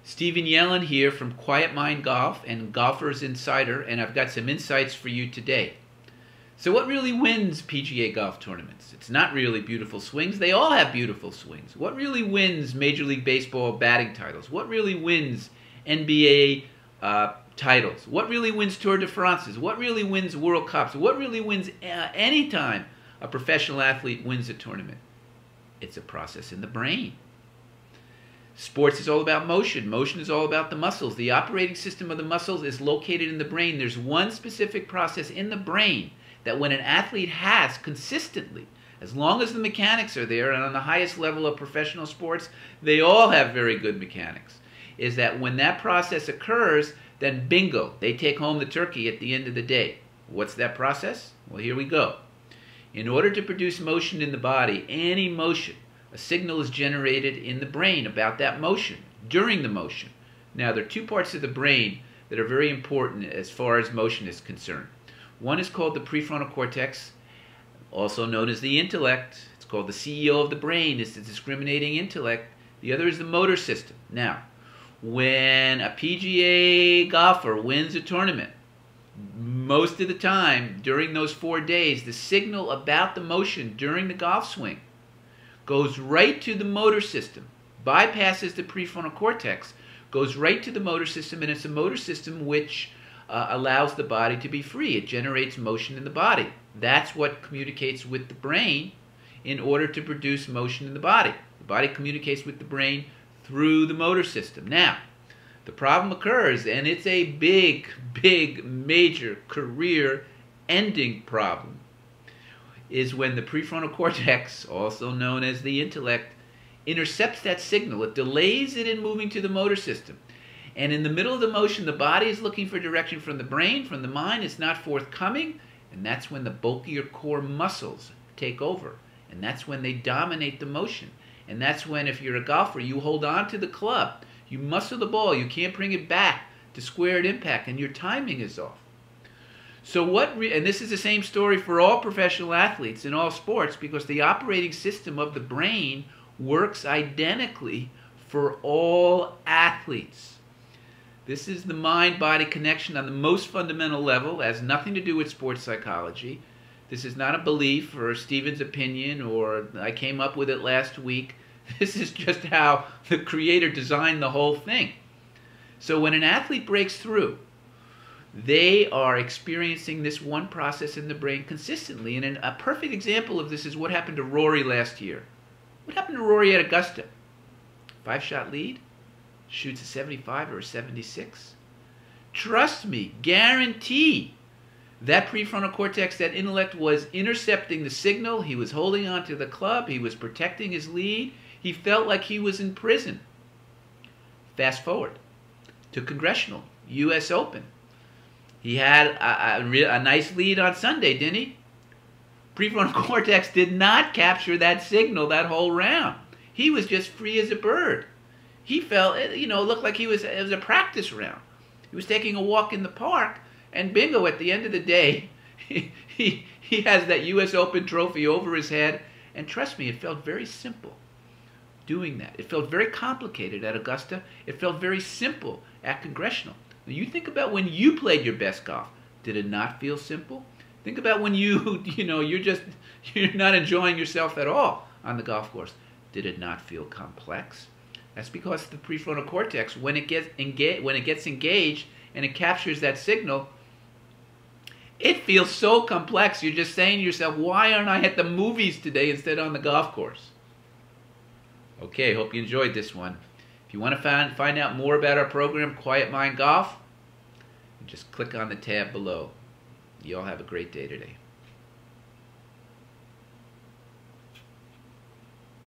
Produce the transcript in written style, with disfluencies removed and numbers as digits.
Stephen Yellen here from Quiet Mind Golf and Golfer's Insider, and I've got some insights for you today. So what really wins PGA golf tournaments? It's not really beautiful swings. They all have beautiful swings. What really wins Major League Baseball batting titles? What really wins NBA titles? What really wins Tour de France's? What really wins World Cups? What really wins any time a professional athlete wins a tournament? It's a process in the brain. Sports is all about motion. Motion is all about the muscles. The operating system of the muscles is located in the brain. There's one specific process in the brain that when an athlete has consistently, as long as the mechanics are there, and on the highest level of professional sports, they all have very good mechanics, is that when that process occurs, then bingo, they take home the turkey at the end of the day. What's that process? Well, here we go. In order to produce motion in the body, any motion, a signal is generated in the brain about that motion, during the motion. Now, there are two parts of the brain that are very important as far as motion is concerned. One is called the prefrontal cortex, also known as the intellect. It's called the CEO of the brain. It's the discriminating intellect. The other is the motor system. Now, when a PGA golfer wins a tournament, most of the time during those 4 days, the signal about the motion during the golf swing goes right to the motor system, bypasses the prefrontal cortex, goes right to the motor system, and it's a motor system which allows the body to be free. It generates motion in the body. That's what communicates with the brain in order to produce motion in the body. The body communicates with the brain through the motor system. Now, the problem occurs, and it's a big, major career-ending problem, is when the prefrontal cortex, also known as the intellect, intercepts that signal. It delays it in moving to the motor system. And in the middle of the motion, the body is looking for direction from the brain, from the mind. It's not forthcoming. And that's when the bulkier core muscles take over. And that's when they dominate the motion. And that's when, if you're a golfer, you hold on to the club. You muscle the ball. You can't bring it back to square at impact, and your timing is off. So and this is the same story for all professional athletes in all sports, because the operating system of the brain works identically for all athletes. This is the mind-body connection on the most fundamental level. It has nothing to do with sports psychology. This is not a belief or Stephen's opinion, or I came up with it last week. This is just how the Creator designed the whole thing. So when an athlete breaks through, they are experiencing this one process in the brain consistently. And a perfect example of this is what happened to Rory last year. What happened to Rory at Augusta? 5-shot lead, shoots a 75 or a 76. Trust me, guarantee that prefrontal cortex, that intellect, was intercepting the signal. He was holding on to the club. He was protecting his lead. He felt like he was in prison. Fast forward to Congressional, U.S. Open. He had a nice lead on Sunday, didn't he? Prefrontal cortex did not capture that signal that whole round. He was just free as a bird. He felt, it looked like it was a practice round. He was taking a walk in the park, and bingo, at the end of the day, he has that U.S. Open trophy over his head. And trust me, it felt very simple doing that. It felt very complicated at Augusta. It felt very simple at Congressional. Now, you think about when you played your best golf. Did it not feel simple? Think about when you're not enjoying yourself at all on the golf course. Did it not feel complex? That's because the prefrontal cortex, when it gets engaged and it captures that signal, it feels so complex. You're just saying to yourself, why aren't I at the movies today instead on the golf course? Okay, hope you enjoyed this one. If you want to find out more about our program, Quiet Mind Golf, just click on the tab below. You all have a great day today.